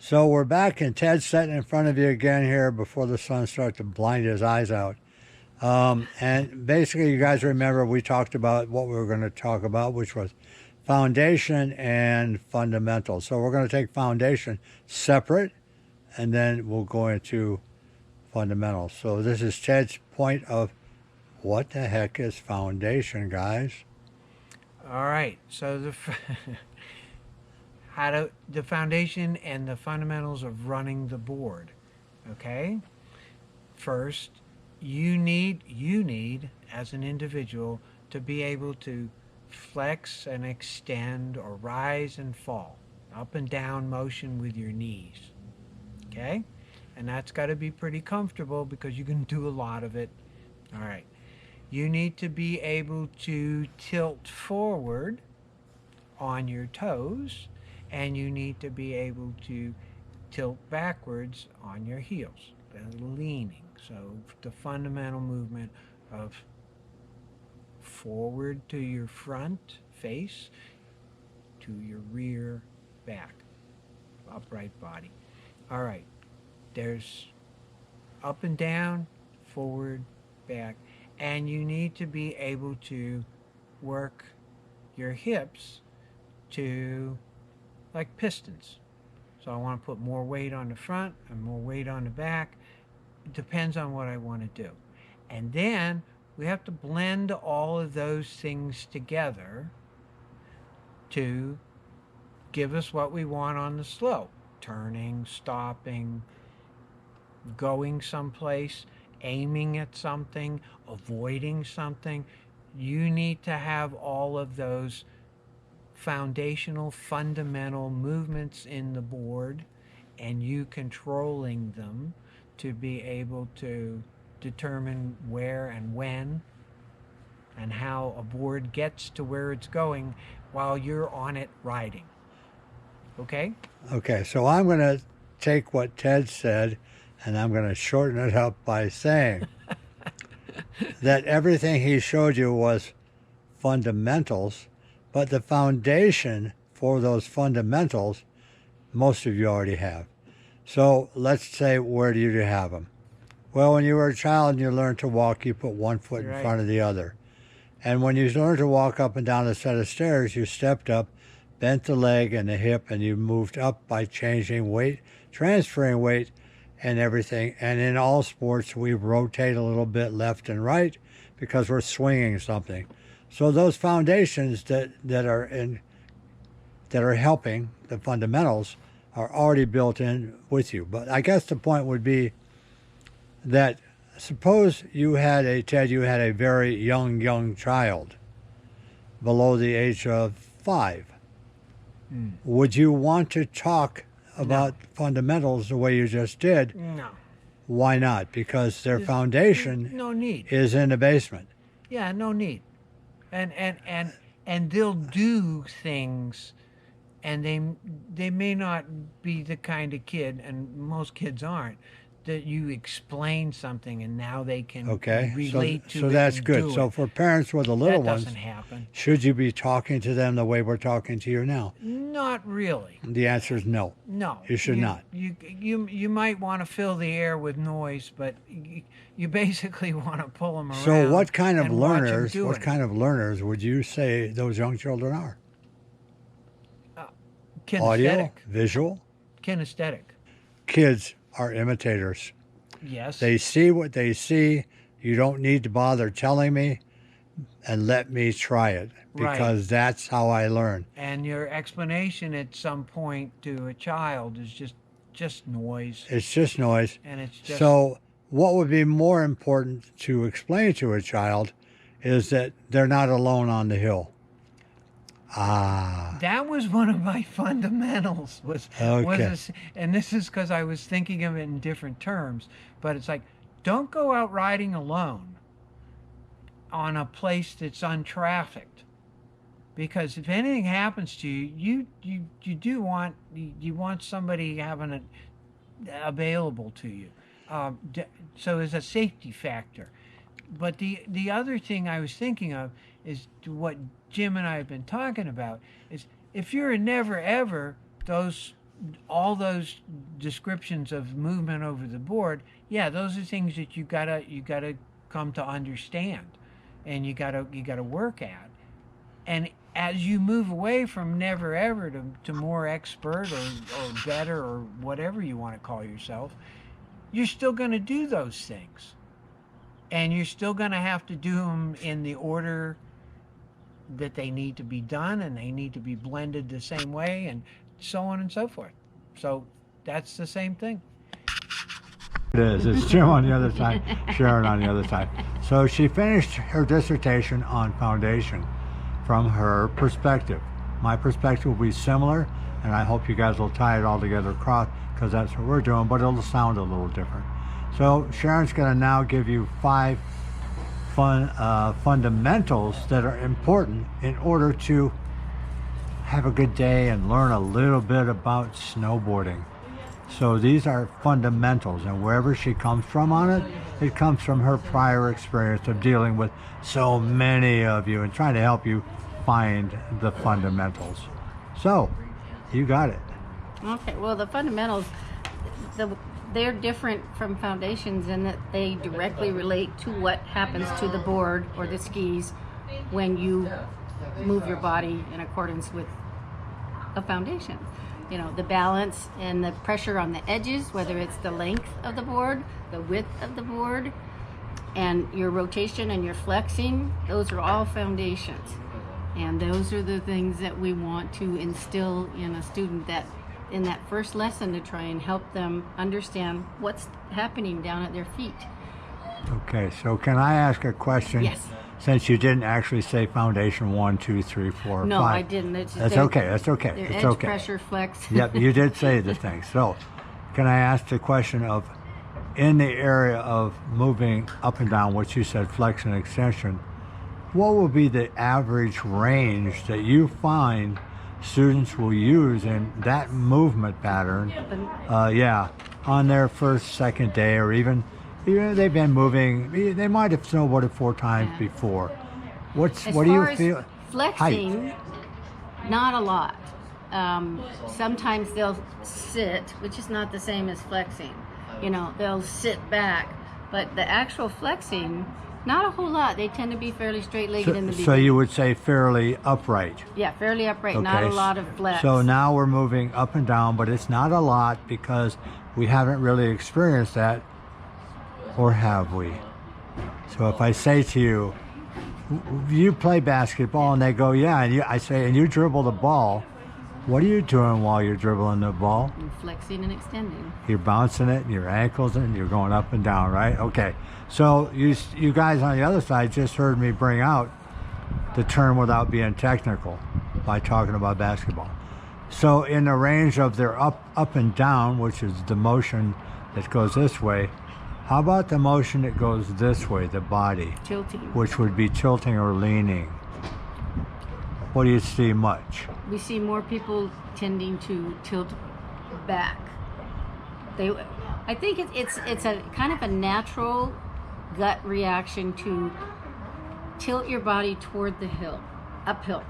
So we're back, and Ted's sitting in front of you again here before the sun starts to blind his eyes out. And basically, you guys remember we talked about what we were going to talk about, which was foundation and fundamentals. So we're going to take foundation separate, and then we'll go into fundamentals. So this is Ted's point of what the heck is foundation, guys? All right. So the foundation and the fundamentals of running the board. Okay. First, you need as an individual to be able to flex and extend or rise and fall, up and down motion with your knees. Okay? And that's got to be pretty comfortable because you can do a lot of it. All right. You need to be able to tilt forward on your toes, and you need to be able to tilt backwards on your heels, leaning. So the fundamental movement of forward to your front face, to your rear back, upright body. All right, there's up and down, forward, back, and you need to be able to work your hips to like pistons. So I want to put more weight on the front and more weight on the back. It depends on what I want to do. And then we have to blend all of those things together to give us what we want on the slope. Turning, stopping, going someplace, aiming at something, avoiding something. You need to have all of those foundational, fundamental movements in the board and you controlling them to be able to determine where and when and how a board gets to where it's going while you're on it riding. Okay? Okay, so I'm going to take what Ted said and I'm going to shorten it up by saying that everything he showed you was fundamentals, but the foundation for those fundamentals, most of you already have. So let's say, where do you have them? Well, when you were a child and you learned to walk, you put one foot in Right. front of the other. And when you learned to walk up and down a set of stairs, you stepped up, bent the leg and the hip, and you moved up by changing weight, transferring weight, and everything. And in all sports, we rotate a little bit left and right because we're swinging something. So those foundations that are helping the fundamentals are already built in with you. But I guess the point would be that suppose you had a very young child below the age of 5. Would you want to talk about fundamentals the way you just did? No. Why not? Because their There's foundation no need. is in the basement. Yeah, no need. And they'll do things and they may not be the kind of kid, and most kids aren't, that you explain something and now they can Okay, relate to so it that's and good. do So it. for parents with the little That ones, doesn't happen. should you be talking to them the way we're talking to you now? Not really. The answer is no. No. You should not. You might want to fill the air with noise, but you basically want to pull them around. So what kind of and watch 'em learners? doing What it. kind of learners would you say those young children are? Audio, Kinesthetic. visual. Kinesthetic. Kids are imitators. Yes. They see what they see. You don't need to bother telling me, and let me try it because that's how I learn. And your explanation at some point to a child is just noise, It's just noise. and it's just So what would be more important to explain to a child is that they're not alone on the hill. Ah, that was one of my fundamentals. Okay. And this is because I was thinking of it in different terms. But it's like, don't go out riding alone on a place that's untrafficked, because if anything happens to you, you want somebody having it available to you. So there's a safety factor. But the other thing I was thinking of is what Jim and I have been talking about is if you're a never ever, those all those descriptions of movement over the board, yeah, those are things that you gotta come to understand, and you gotta work at. And as you move away from never ever to more expert or better or whatever you want to call yourself, you're still going to do those things, and you're still going to have to do them in the order that they need to be done, and they need to be blended the same way, and so on and so forth. So that's the same thing. It is. It's Jim on the other side, Sharon on the other side. So she finished her dissertation on foundation from her perspective. My perspective will be similar, and I hope you guys will tie it all together across, because that's what we're doing, but it'll sound a little different. So Sharon's going to now give you 5 fundamentals that are important in order to have a good day and learn a little bit about snowboarding. So these are fundamentals, and wherever she comes from on it, it comes from her prior experience of dealing with so many of you and trying to help you find the fundamentals. So, you got it. Okay, well, the fundamentals, they're different from foundations in that they directly relate to what happens to the board or the skis when you move your body in accordance with a foundation. You know, the balance and the pressure on the edges, whether it's the length of the board, the width of the board, and your rotation and your flexing, those are all foundations. And those are the things that we want to instill in a student that in that first lesson to try and help them understand what's happening down at their feet. Okay, so can I ask a question? Yes. Since you didn't actually say foundation 1, 2, 3, 4, No, 5. I didn't. It's That's their- okay. That's okay. Their It's edge, okay. pressure, flex. Yep, you did say the thing. So, can I ask the question of, in the area of moving up and down, what you said, flex and extension, what will be the average range that you find students will use in that movement pattern? On their first, second day, or even they've been moving. They might have snowboarded 4 times before. What do you feel? As far as flexing, not a lot. Sometimes they'll sit, which is not the same as flexing. You know, they'll sit back, but the actual flexing, not a whole lot. They tend to be fairly straight-legged in the beginning. So you would say fairly upright. Yeah, fairly upright, not a lot of flex. So now we're moving up and down, but it's not a lot because we haven't really experienced that, or have we? So if I say to you, you play basketball, and they go, yeah, and I say, and you dribble the ball, what are you doing while you're dribbling the ball? And flexing and extending. You're bouncing it, and your ankles, and you're going up and down, right? Okay. So you guys on the other side just heard me bring out the term without being technical by talking about basketball. So in the range of their up and down, which is the motion that goes this way, how about the motion that goes this way, the body? Tilting. Which would be tilting or leaning. What do you see much? We see more people tending to tilt back. I think it's a kind of a natural gut reaction to tilt your body toward the hill, uphill.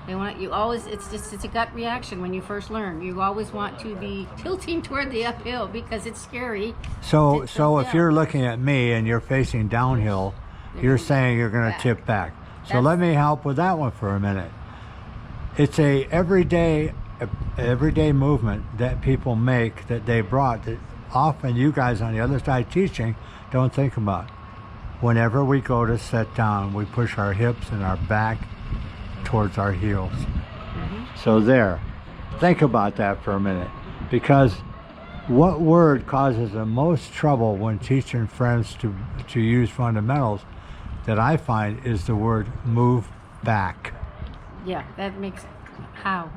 It's a gut reaction when you first learn. You always want to be tilting toward the uphill because it's scary. So if you're looking at me and you're facing downhill, you're saying you're going to tip back. So let me help with that one for a minute. It's a everyday movement that people make that they brought that often you guys on the other side teaching don't think about. Whenever we go to sit down, we push our hips and our back towards our heels. So there, think about that for a minute, because what word causes the most trouble when teaching friends to use fundamentals that I find is the word move back. Yeah, that makes how.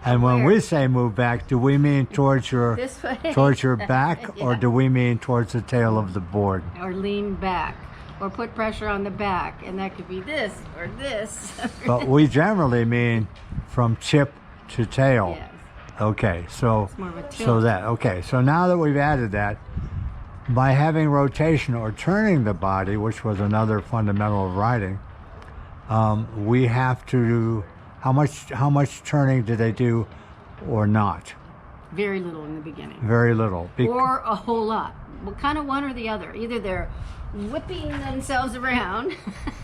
And when we say move back, do we mean towards your This way. towards your back, or do we mean towards the tail of the board? Or lean back, or put pressure on the back, and that could be this or this. But we generally mean from tip to tail. Yes. Okay, so It's more of a tilt. So now that we've added that, by having rotation or turning the body, which was another fundamental of riding, we have to do how much turning do they do or not? Very little in the beginning. Very little. Or a whole lot. Well, kind of one or the other. Either they're whipping themselves around.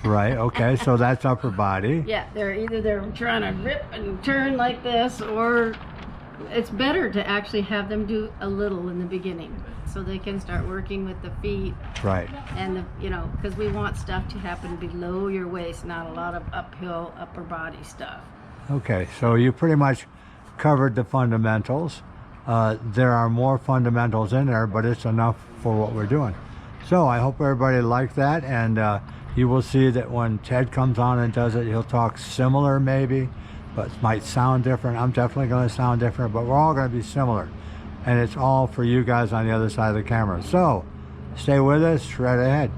Right, okay, so that's upper body. Yeah, they're trying to rip and turn like this, or it's better to actually have them do a little in the beginning so they can start working with the feet. Right. And because we want stuff to happen below your waist, not a lot of uphill upper body stuff. Okay, so you pretty much covered the fundamentals. There are more fundamentals in there, but it's enough for what we're doing. So I hope everybody liked that, and you will see that when Ted comes on and does it, he'll talk similar maybe, but it might sound different. I'm definitely going to sound different, but we're all going to be similar. And it's all for you guys on the other side of the camera. So stay with us, right ahead.